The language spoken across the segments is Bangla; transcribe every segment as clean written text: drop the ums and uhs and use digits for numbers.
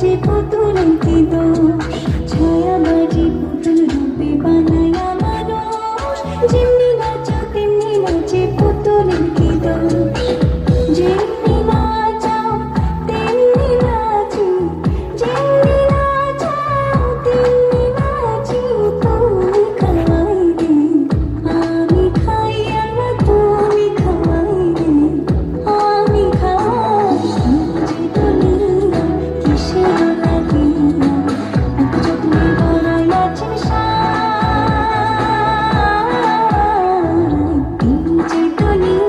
নাচে পুতুলের কি দোষ, ছায়াবাজি পুতুল রূপে বানায়া মানুষ, যেমনি নাচো তেমনি নাচে পুতুলের কি দোষ, যেমনি নাচাও তেমনি নাচি, যেমনি নাচাও তেমনি নাচি, তুমি খাওয়াই দে আমি খাই আর তুমি খাওয়াই দে আমি খাই, যে দুনিয়া কিসের লাগিয়া এত যত্নে ভরাই আছেন এই যে দুনিয়া।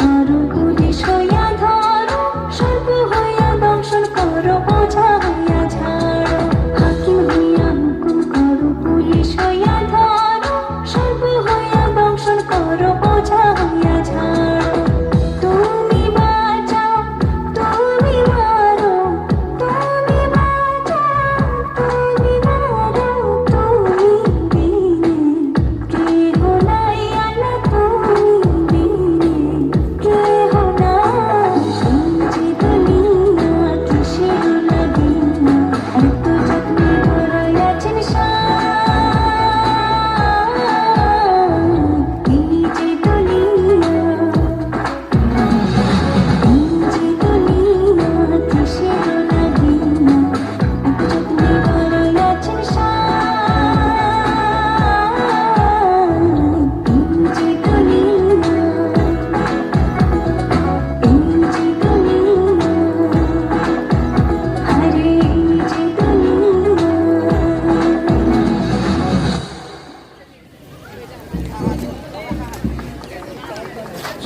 আরো পুলিশ হইয়া ধরো, সর্প হইয়া দংশন করো, ওঝা হইয়া ঝাড়ো, হাকিম হইয়া হুকুম করো, পুলিশ হইয়া ধরো, সর্প হইয়া দংশন করো, ওঝা হইয়া ঝাড়ো, তুমি বাঁচাও তুমি মারো, তুমি বাঁচাও তুমি মারো, তুমি বিনে কেহ নাই আল্লাহ, তুমি বিনে কেহ নাই, এই যে দুনিয়া কিসের লাগিয়া এত যত্নে ভরাই আছেন এই যে দুনিয়া, এই যে দুনিয়া কিসের লাগিয়া এত যত্নে ভরাই আছেন এই যে দুনিয়া, এই যে দুনিয়া, আরে এই যে দুনিয়া।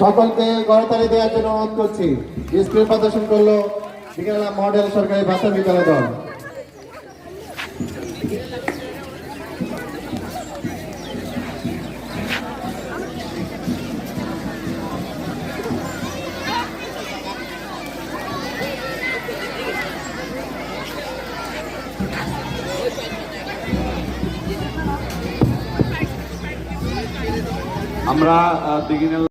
সকলকে করতালি দেওয়ার জন্য অনুরোধ করছি। স্ক্রিন প্রদর্শন করলো বিকেলা মডেল সরকারি ভাষা বিদ্যালয় দল। আমরা বিগিনার